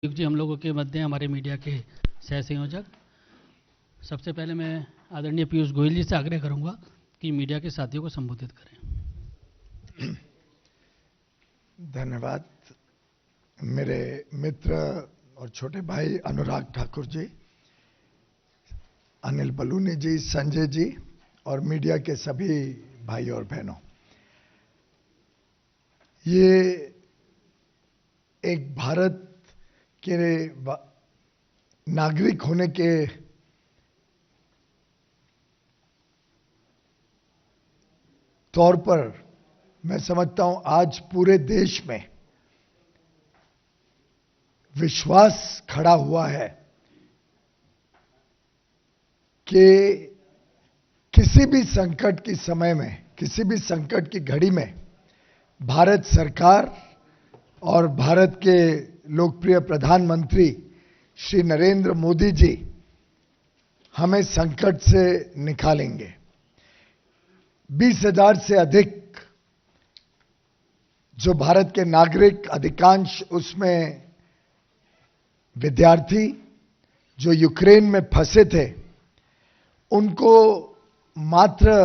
जी, हम लोगों के मध्य हमारे मीडिया के सह संयोजक। सबसे पहले मैं आदरणीय पीयूष गोयल जी से आग्रह करूंगा कि मीडिया के साथियों को संबोधित करें। धन्यवाद। मेरे मित्र और छोटे भाई अनुराग ठाकुर जी, अनिल बलूनी जी, संजय जी और मीडिया के सभी भाई और बहनों, ये एक भारत के नागरिक होने के तौर पर मैं समझता हूं आज पूरे देश में विश्वास खड़ा हुआ है कि किसी भी संकट के समय में, किसी भी संकट की घड़ी में भारत सरकार और भारत के लोकप्रिय प्रधानमंत्री श्री नरेंद्र मोदी जी हमें संकट से निकालेंगे। 20,000 से अधिक जो भारत के नागरिक, अधिकांश उसमें विद्यार्थी जो यूक्रेन में फंसे थे, उनको मात्र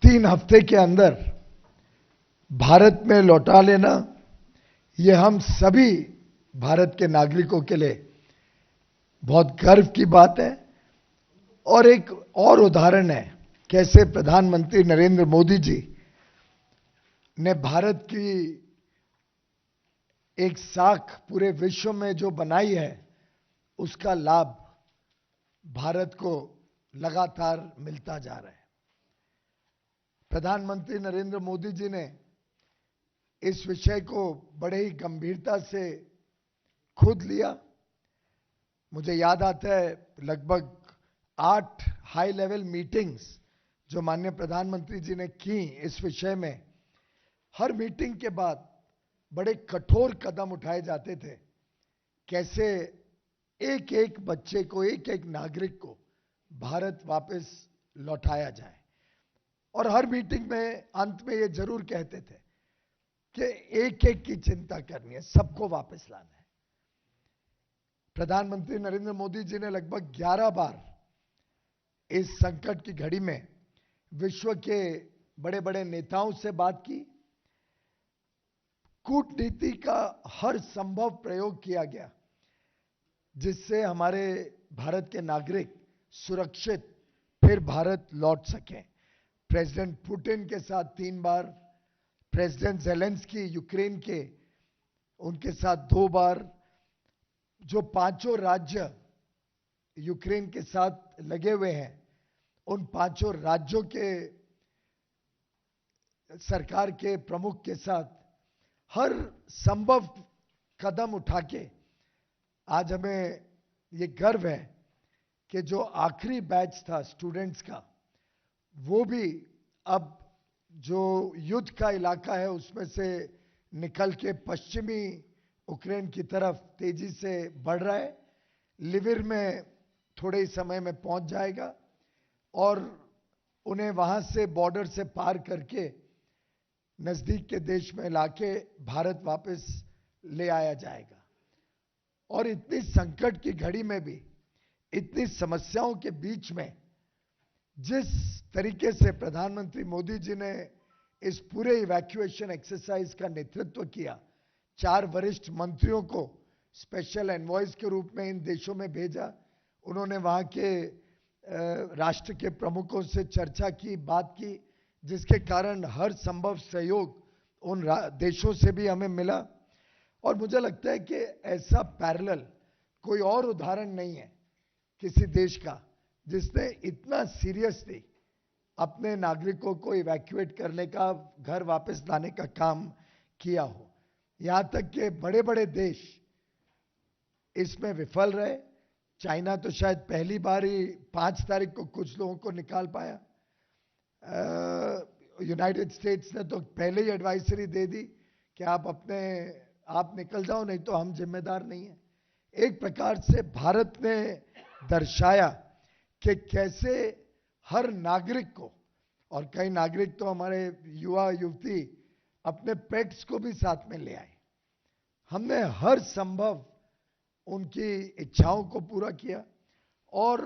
3 हफ्ते के अंदर भारत में लौटा लेना, यह हम सभी भारत के नागरिकों के लिए बहुत गर्व की बात है। और एक और उदाहरण है कैसे प्रधानमंत्री नरेंद्र मोदी जी ने भारत की एक साख पूरे विश्व में जो बनाई है, उसका लाभ भारत को लगातार मिलता जा रहा है। प्रधानमंत्री नरेंद्र मोदी जी ने इस विषय को बड़े ही गंभीरता से खुद लिया। मुझे याद आता है लगभग 8 हाई लेवल मीटिंग्स जो माननीय प्रधानमंत्री जी ने की इस विषय में। हर मीटिंग के बाद बड़े कठोर कदम उठाए जाते थे, कैसे एक एक बच्चे को, एक एक नागरिक को भारत वापस लौटाया जाए। और हर मीटिंग में अंत में ये जरूर कहते थे कि एक एक की चिंता करनी है, सबको वापस लाना है। प्रधानमंत्री नरेंद्र मोदी जी ने लगभग 11 बार इस संकट की घड़ी में विश्व के बड़े बड़े नेताओं से बात की। कूटनीति का हर संभव प्रयोग किया गया जिससे हमारे भारत के नागरिक सुरक्षित फिर भारत लौट सकें। प्रेसिडेंट पुतिन के साथ 3 बार, प्रेसिडेंट ज़ेलेंस्की यूक्रेन के, उनके साथ 2 बार, जो 5 राज्य यूक्रेन के साथ लगे हुए हैं, उन 5 राज्यों के सरकार के प्रमुख के साथ हर संभव कदम उठा के आज हमें ये गर्व है कि जो आखिरी बैच था स्टूडेंट्स का, वो भी अब जो युद्ध का इलाका है उसमें से निकल के पश्चिमी यूक्रेन की तरफ तेजी से बढ़ रहा है। लिविर में थोड़े ही समय में पहुंच जाएगा और उन्हें वहां से बॉर्डर से पार करके नजदीक के देश में लाके भारत वापस ले आया जाएगा। और इतनी संकट की घड़ी में भी, इतनी समस्याओं के बीच में जिस तरीके से प्रधानमंत्री मोदी जी ने इस पूरे इवैक्यूएशन एक्सरसाइज का नेतृत्व किया, 4 वरिष्ठ मंत्रियों को स्पेशल एनवॉयज के रूप में इन देशों में भेजा, उन्होंने वहां के राष्ट्र के प्रमुखों से चर्चा की, बात की, जिसके कारण हर संभव सहयोग उन देशों से भी हमें मिला। और मुझे लगता है कि ऐसा पैरेलल कोई और उदाहरण नहीं है किसी देश का जिसने इतना सीरियसली अपने नागरिकों को इवैक्यूएट करने का, घर वापस लाने का काम किया हो। यहां तक कि बड़े बड़े देश इसमें विफल रहे। चाइना तो शायद पहली बार ही 5 तारीख को कुछ लोगों को निकाल पाया। यूनाइटेड स्टेट्स ने तो पहले ही एडवाइजरी दे दी कि आप निकल जाओ, नहीं तो हम जिम्मेदार नहीं है। एक प्रकार से भारत ने दर्शाया कि कैसे हर नागरिक को, और कई नागरिक तो हमारे युवा युवती अपने पेट्स को भी साथ में ले आए। हमने हर संभव उनकी इच्छाओं को पूरा किया और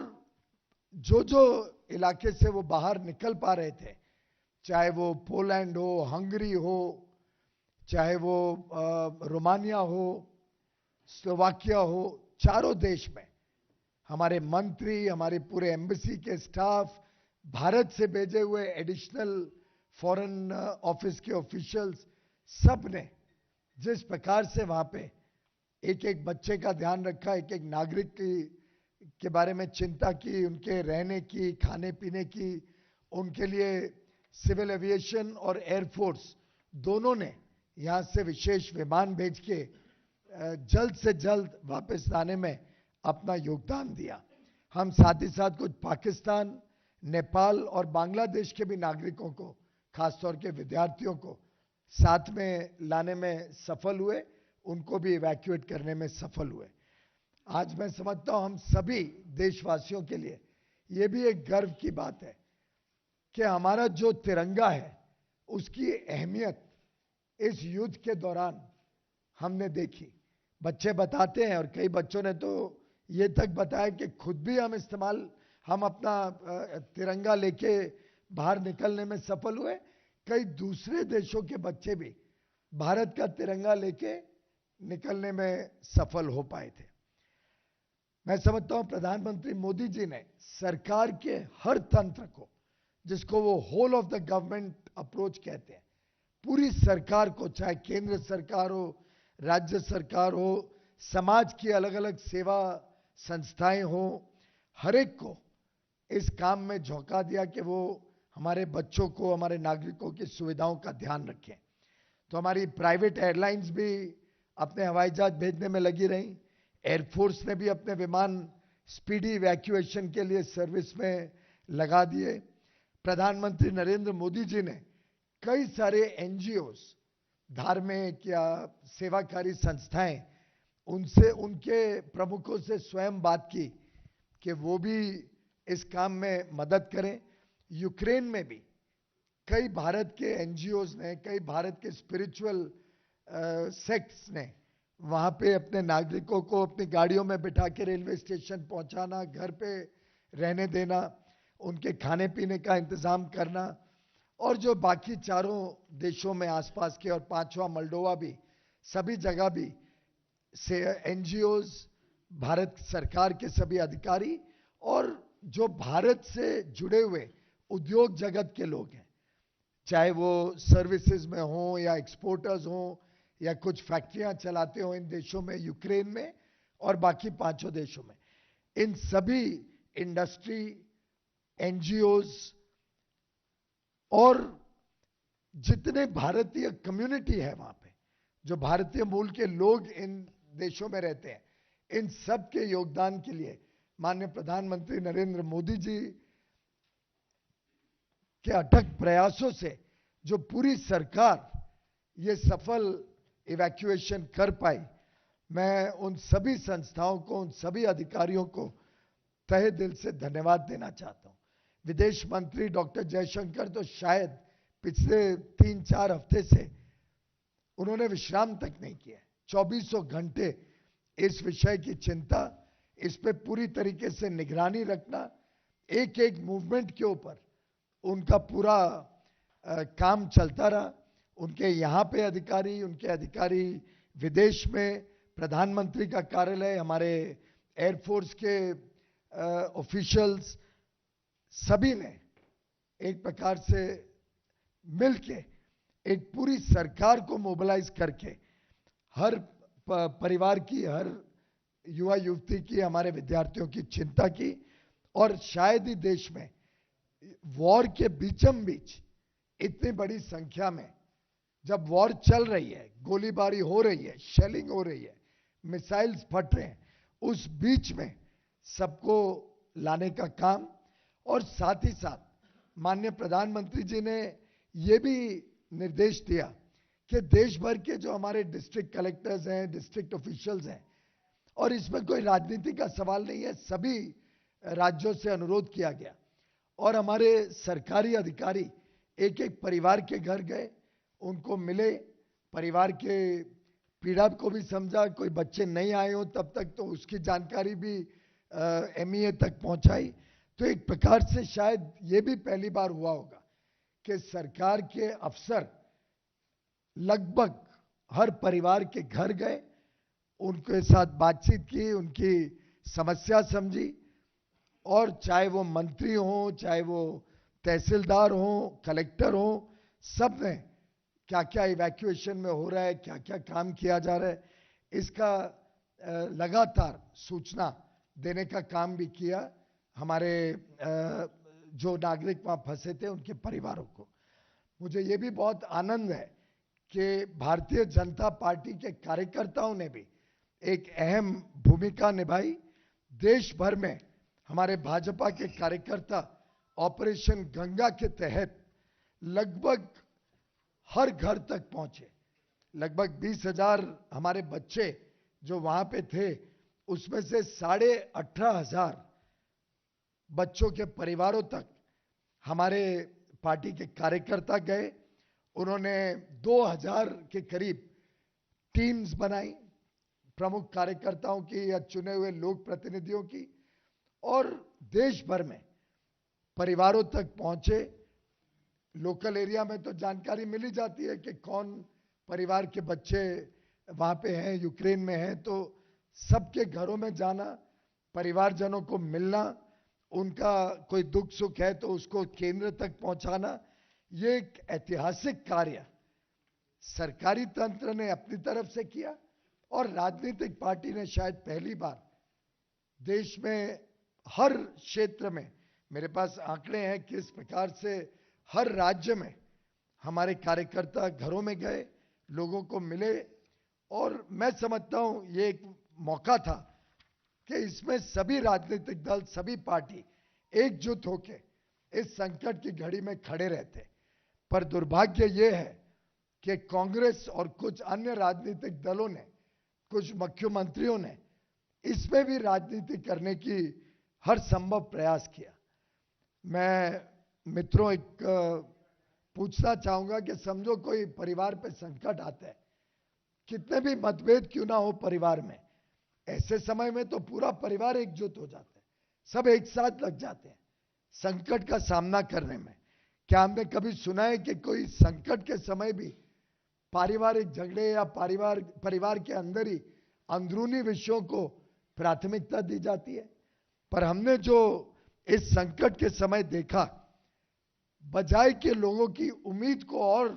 जो जो इलाके से वो बाहर निकल पा रहे थे, चाहे वो पोलैंड हो, हंगरी हो, चाहे वो रोमानिया हो, स्लोवाकिया हो, चारों देश में हमारे मंत्री, हमारे पूरे एम्बेसी के स्टाफ, भारत से भेजे हुए एडिशनल फॉरेन ऑफिस के ऑफिशियल्स, सब ने जिस प्रकार से वहां पे एक एक बच्चे का ध्यान रखा, एक एक नागरिक के बारे में चिंता की, उनके रहने की, खाने पीने की, उनके लिए सिविल एविएशन और एयरफोर्स दोनों ने यहां से विशेष विमान भेज के जल्द से जल्द वापस लाने में अपना योगदान दिया। हम साथ ही साथ कुछ पाकिस्तान, नेपाल और बांग्लादेश के भी नागरिकों को, खासतौर के विद्यार्थियों को साथ में लाने में सफल हुए, उनको भी इवैक्यूएट करने में सफल हुए। आज मैं समझता हूं हम सभी देशवासियों के लिए यह भी एक गर्व की बात है कि हमारा जो तिरंगा है उसकी अहमियत इस युद्ध के दौरान हमने देखी। बच्चे बताते हैं और कई बच्चों ने तो ये तक बताया कि खुद भी हम अपना तिरंगा लेके बाहर निकलने में सफल हुए। कई दूसरे देशों के बच्चे भी भारत का तिरंगा लेके निकलने में सफल हो पाए थे। मैं समझता हूं प्रधानमंत्री मोदी जी ने सरकार के हर तंत्र को, जिसको वो whole of the government approach कहते हैं, पूरी सरकार को, चाहे केंद्र सरकार हो, राज्य सरकार हो, समाज की अलग अलग सेवा संस्थाएं हो, हर एक को इस काम में झोंका दिया कि वो हमारे बच्चों को, हमारे नागरिकों की सुविधाओं का ध्यान रखें। तो हमारी प्राइवेट एयरलाइंस भी अपने हवाई जहाज भेजने में लगी रही, एयरफोर्स ने भी अपने विमान स्पीडी इवैक्यूएशन के लिए सर्विस में लगा दिए। प्रधानमंत्री नरेंद्र मोदी जी ने कई सारे एनजीओस, धार्मिक या सेवाकारी संस्थाएं, उनसे, उनके प्रमुखों से स्वयं बात की कि वो भी इस काम में मदद करें। यूक्रेन में भी कई भारत के एनजीओस ने, कई भारत के स्पिरिचुअल सेक्ट्स ने वहां पे अपने नागरिकों को अपनी गाड़ियों में बिठा के रेलवे स्टेशन पहुंचाना, घर पे रहने देना, उनके खाने पीने का इंतजाम करना, और जो बाकी चारों देशों में आसपास के और पांचवा मोल्डोवा भी, सभी जगह भी से एनजीओस, भारत सरकार के सभी अधिकारी और जो भारत से जुड़े हुए उद्योग जगत के लोग हैं, चाहे वो सर्विसेज में हो या एक्सपोर्टर्स हो या कुछ फैक्ट्रियां चलाते हो इन देशों में, यूक्रेन में और बाकी पांचों देशों में, इन सभी इंडस्ट्री, एनजीओस और जितने भारतीय कम्युनिटी है वहां पे, जो भारतीय मूल के लोग इन देशों में रहते हैं, इन सब के योगदान के लिए माननीय प्रधानमंत्री नरेंद्र मोदी जी के अथक प्रयासों से जो पूरी सरकार ये सफल इवैक्यूएशन कर पाई, मैं उन सभी संस्थाओं को, उन सभी अधिकारियों को तहे दिल से धन्यवाद देना चाहता हूं। विदेश मंत्री डॉक्टर जयशंकर तो शायद पिछले 3-4 हफ्ते से उन्होंने विश्राम तक नहीं किया, 24 घंटे इस विषय की चिंता, इस पे पूरी तरीके से निगरानी रखना, एक एक मूवमेंट के ऊपर उनका पूरा काम चलता रहा। उनके यहाँ पे अधिकारी, उनके अधिकारी विदेश में, प्रधानमंत्री का कार्यालय, हमारे एयरफोर्स के ऑफिशियल्स, सभी ने एक प्रकार से मिलके एक पूरी सरकार को मोबिलाइज करके हर परिवार की, हर युवा युवती की, हमारे विद्यार्थियों की चिंता की। और शायद ही देश में वॉर के बीचम बीच इतनी बड़ी संख्या में, जब वॉर चल रही है, गोलीबारी हो रही है, शेलिंग हो रही है, मिसाइल्स फट रहे हैं, उस बीच में सबको लाने का काम, और साथ ही साथ माननीय प्रधानमंत्री जी ने यह भी निर्देश दिया कि देश भर के जो हमारे डिस्ट्रिक्ट कलेक्टर्स हैं, डिस्ट्रिक्ट ऑफिशियल्स हैं, और इसमें कोई राजनीति का सवाल नहीं है, सभी राज्यों से अनुरोध किया गया और हमारे सरकारी अधिकारी एक एक परिवार के घर गए उनको मिले, परिवार के पीड़ा को भी समझा, कोई बच्चे नहीं आए हो तब तक तो उसकी जानकारी भी एमईए तक पहुंचाई। तो एक प्रकार से शायद ये भी पहली बार हुआ होगा कि सरकार के अफसर लगभग हर परिवार के घर गए, उनके साथ बातचीत की, उनकी समस्या समझी, और चाहे वो मंत्री हों, चाहे वो तहसीलदार हों, कलेक्टर हों, सब ने क्या क्या इवैक्यूएशन में हो रहा है, क्या क्या काम किया जा रहा है, इसका लगातार सूचना देने का काम भी किया हमारे जो नागरिक वहां फंसे थे उनके परिवारों को। मुझे ये भी बहुत आनंद है कि भारतीय जनता पार्टी के कार्यकर्ताओं ने भी एक अहम भूमिका निभाई। देश भर में हमारे भाजपा के कार्यकर्ता ऑपरेशन गंगा के तहत लगभग हर घर तक पहुंचे। लगभग 20,000 हमारे बच्चे जो वहां पे थे, उसमें से 18,500 बच्चों के परिवारों तक हमारे पार्टी के कार्यकर्ता गए। उन्होंने 2000 के करीब टीम्स बनाई, प्रमुख कार्यकर्ताओं की या चुने हुए लोक प्रतिनिधियों की, और देश भर में परिवारों तक पहुंचे। लोकल एरिया में तो जानकारी मिली जाती है कि कौन परिवार के बच्चे वहां पे हैं, यूक्रेन में हैं, तो सबके घरों में जाना, परिवारजनों को मिलना, उनका कोई दुख सुख है तो उसको केंद्र तक पहुंचाना, ये एक ऐतिहासिक कार्य सरकारी तंत्र ने अपनी तरफ से किया और राजनीतिक पार्टी ने शायद पहली बार देश में हर क्षेत्र में, मेरे पास आंकड़े हैं किस प्रकार से हर राज्य में हमारे कार्यकर्ता घरों में गए, लोगों को मिले, और मैं समझता हूं ये एक मौका था कि इसमें सभी राजनीतिक दल, सभी पार्टी एकजुट होकर इस संकट की घड़ी में खड़े रहते। पर दुर्भाग्य ये है कि कांग्रेस और कुछ अन्य राजनीतिक दलों ने, कुछ मुख्यमंत्रियों ने इसमें भी राजनीति करने की हर संभव प्रयास किया। मैं मित्रों एक पूछना चाहूंगा कि समझो कोई परिवार पे संकट आता है, कितने भी मतभेद क्यों ना हो परिवार में, ऐसे समय में तो पूरा परिवार एकजुट हो जाता है, सब एक साथ लग जाते हैं संकट का सामना करने में। क्या हमने कभी सुना है कि कोई संकट के समय भी पारिवारिक झगड़े या परिवार के अंदर ही अंदरूनी विषयों को प्राथमिकता दी जाती है? पर हमने जो इस संकट के समय देखा, बजाय कि लोगों की उम्मीद को और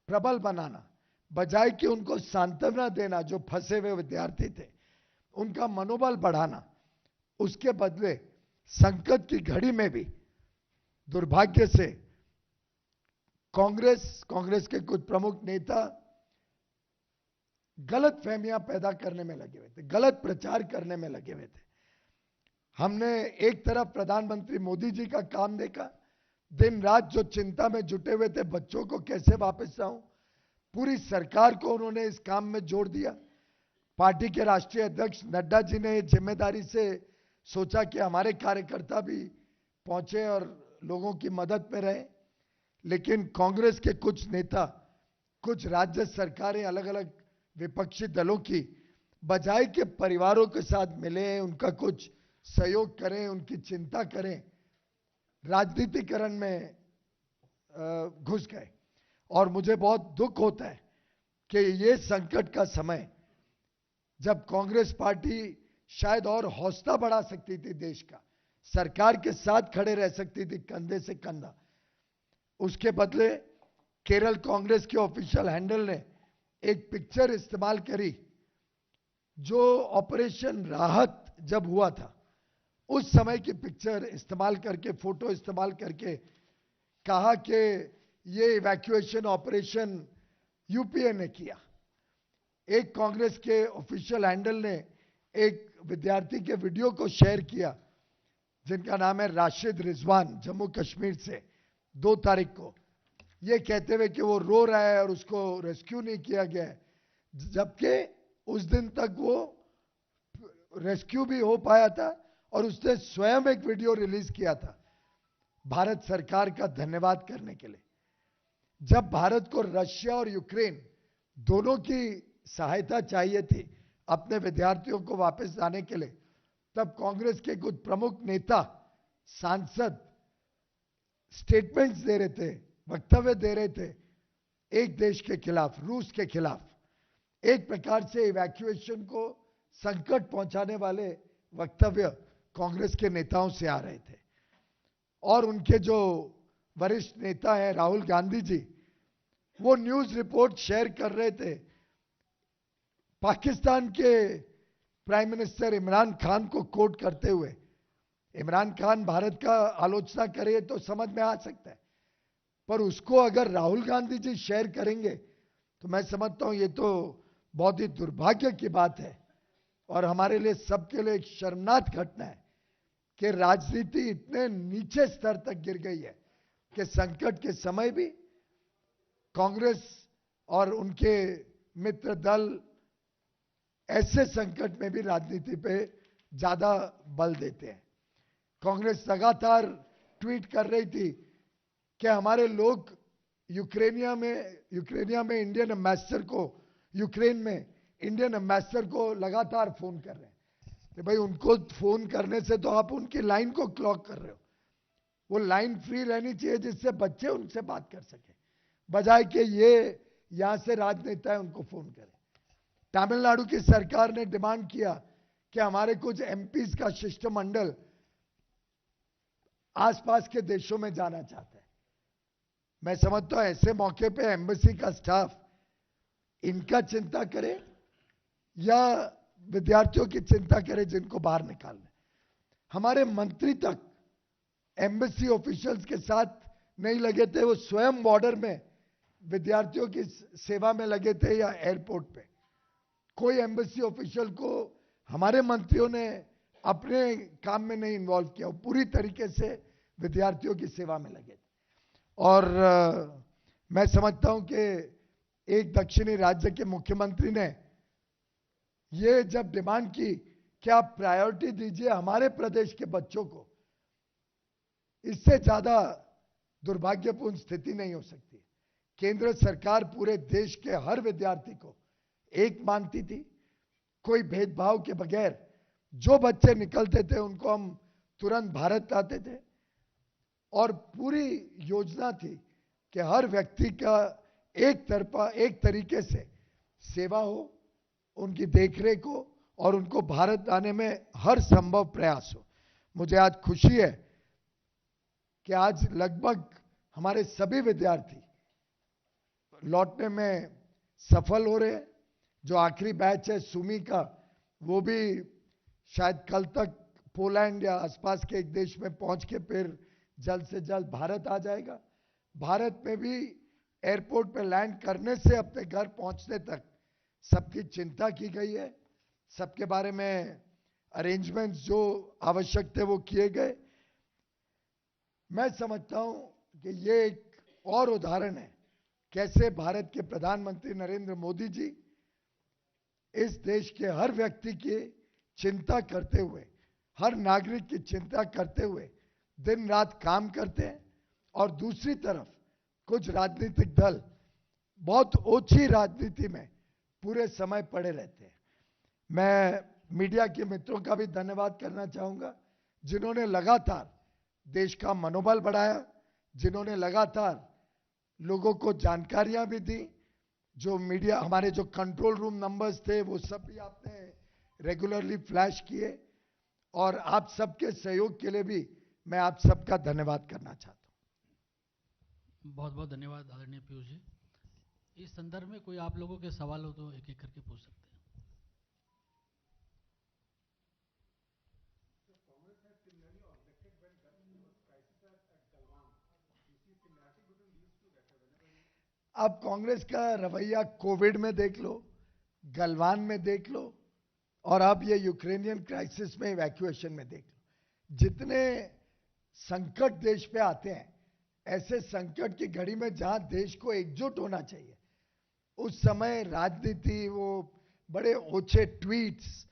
प्रबल बनाना, बजाय कि उनको सांत्वना देना, जो फंसे हुए विद्यार्थी थे उनका मनोबल बढ़ाना, उसके बदले संकट की घड़ी में भी दुर्भाग्य से कांग्रेस के कुछ प्रमुख नेता गलत फहमियां पैदा करने में लगे हुए थे, गलत प्रचार करने में लगे हुए थे। हमने एक तरफ प्रधानमंत्री मोदी जी का काम देखा, दिन रात जो चिंता में जुटे हुए थे बच्चों को कैसे वापस लाऊं, पूरी सरकार को उन्होंने इस काम में जोड़ दिया। पार्टी के राष्ट्रीय अध्यक्ष नड्डा जी ने जिम्मेदारी से सोचा कि हमारे कार्यकर्ता भी पहुंचे और लोगों की मदद में रहे, लेकिन कांग्रेस के कुछ नेता, कुछ राज्य सरकारें, अलग अलग विपक्षी दलों की, बजाय के परिवारों के साथ मिले, उनका कुछ सहयोग करें, उनकी चिंता करें, राजनीतिकरण में घुस गए। और मुझे बहुत दुख होता है कि ये संकट का समय, जब कांग्रेस पार्टी शायद और हौसला बढ़ा सकती थी देश का, सरकार के साथ खड़े रह सकती थी कंधे से कंधा, उसके बदले केरल कांग्रेस के ऑफिशियल हैंडल ने एक पिक्चर इस्तेमाल करी जो ऑपरेशन राहत जब हुआ था उस समय की पिक्चर इस्तेमाल करके, फोटो इस्तेमाल करके कहा कि ये इवैक्यूएशन ऑपरेशन यूपीए ने किया। एक कांग्रेस के ऑफिशियल हैंडल ने एक विद्यार्थी के वीडियो को शेयर किया जिनका नाम है राशिद रिजवान, जम्मू कश्मीर से, 2 तारीख को, ये कहते हुए कि वो रो रहा है और उसको रेस्क्यू नहीं किया गया है, जबकि उस दिन तक वो रेस्क्यू भी हो पाया था और उसने स्वयं एक वीडियो रिलीज किया था भारत सरकार का धन्यवाद करने के लिए। जब भारत को रशिया और यूक्रेन दोनों की सहायता चाहिए थी अपने विद्यार्थियों को वापस लाने के लिए, तब कांग्रेस के कुछ प्रमुख नेता, सांसद स्टेटमेंट्स दे रहे थे, वक्तव्य दे रहे थे एक देश के खिलाफ, रूस के खिलाफ। एक प्रकार से इवैक्यूएशन को संकट पहुंचाने वाले वक्तव्य कांग्रेस के नेताओं से आ रहे थे। और उनके जो वरिष्ठ नेता हैं राहुल गांधी जी, वो न्यूज रिपोर्ट शेयर कर रहे थे पाकिस्तान के प्राइम मिनिस्टर इमरान खान को कोट करते हुए। इमरान खान भारत का आलोचना करे तो समझ में आ सकता है, पर उसको अगर राहुल गांधी जी शेयर करेंगे तो मैं समझता हूं ये तो बहुत ही दुर्भाग्य की बात है और हमारे लिए, सबके लिए एक शर्मनाक घटना है कि राजनीति इतने नीचे स्तर तक गिर गई है कि संकट के समय भी कांग्रेस और उनके मित्र दल ऐसे संकट में भी राजनीति पे ज्यादा बल देते हैं। कांग्रेस लगातार ट्वीट कर रही थी कि हमारे लोग यूक्रेन में इंडियन एम्बेसडर को, यूक्रेन में इंडियन एम्बेसडर को लगातार फोन कर रहे हैं। तो भाई उनको फोन करने से तो आप उनकी लाइन को क्लॉग कर रहे हो। वो लाइन फ्री रहनी चाहिए जिससे बच्चे उनसे बात कर सके, बजाय कि ये यहां से राजनेता है उनको फोन करें। तमिलनाडु की सरकार ने डिमांड किया कि हमारे कुछ एमपीज का शिष्टमंडल आसपास के देशों में जाना चाहता है। मैं समझता हूं ऐसे मौके पे एम्बेसी का स्टाफ इनका चिंता करे या विद्यार्थियों की चिंता करे जिनको बाहर निकालना। हमारे मंत्री तक एम्बेसी ऑफिशियल्स के साथ नहीं लगे थे, वो स्वयं बॉर्डर में विद्यार्थियों की सेवा में लगे थे या एयरपोर्ट पे। कोई एम्बेसी ऑफिशियल को हमारे मंत्रियों ने अपने काम में नहीं इन्वॉल्व किया, वो पूरी तरीके से विद्यार्थियों की सेवा में लगे थे। और मैं समझता हूं कि एक दक्षिणी राज्य के मुख्यमंत्री ने ये जब डिमांड की कि आप प्रायोरिटी दीजिए हमारे प्रदेश के बच्चों को, इससे ज्यादा दुर्भाग्यपूर्ण स्थिति नहीं हो सकती। केंद्र सरकार पूरे देश के हर विद्यार्थी को एक मानती थी, कोई भेदभाव के बगैर जो बच्चे निकलते थे उनको हम तुरंत भारत लाते थे। और पूरी योजना थी कि हर व्यक्ति का एक तरफा, एक तरीके से सेवा हो, उनकी देखरेख हो और उनको भारत लाने में हर संभव प्रयास हो। मुझे आज खुशी है कि आज लगभग हमारे सभी विद्यार्थी लौटने में सफल हो रहे हैं। जो आखिरी बैच है सुमी का, वो भी शायद कल तक पोलैंड या आसपास के एक देश में पहुंच के फिर जल्द से जल्द भारत आ जाएगा। भारत में भी एयरपोर्ट पे लैंड करने से अपने घर पहुंचने तक सबकी चिंता की गई है, सबके बारे में अरेंजमेंट्स जो आवश्यक थे वो किए गए। मैं समझता हूं कि ये एक और उदाहरण है कैसे भारत के प्रधानमंत्री नरेंद्र मोदी जी इस देश के हर व्यक्ति की चिंता करते हुए, हर नागरिक की चिंता करते हुए दिन रात काम करते हैं। और दूसरी तरफ कुछ राजनीतिक दल बहुत ओछी राजनीति में पूरे समय पड़े रहते हैं। मैं मीडिया के मित्रों का भी धन्यवाद करना चाहूंगा जिन्होंने लगातार देश का मनोबल बढ़ाया, जिन्होंने लगातार लोगों को जानकारियां भी दी। जो मीडिया, हमारे जो कंट्रोल रूम नंबर्स थे वो सब भी आपने रेगुलरली फ्लैश किए और आप सबके सहयोग के लिए भी मैं आप सबका धन्यवाद करना चाहता हूं। बहुत बहुत धन्यवाद आदरणीय पीयूष जी। इस संदर्भ में कोई आप लोगों के सवाल हो तो एक एक करके पूछ सकते हैं। आप कांग्रेस का रवैया कोविड में देख लो, गलवान में देख लो और अब ये यूक्रेनियन क्राइसिस में इवैक्यूएशन में देख लो। जितने संकट देश पे आते हैं, ऐसे संकट की घड़ी में जहां देश को एकजुट होना चाहिए, उस समय राजनीति, वो बड़े ओछे ट्वीट्स,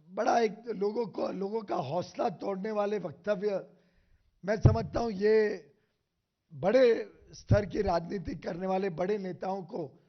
बड़ा एक लोगों का हौसला तोड़ने वाले वक्तव्य, मैं समझता हूं ये बड़े स्तर की राजनीति करने वाले बड़े नेताओं को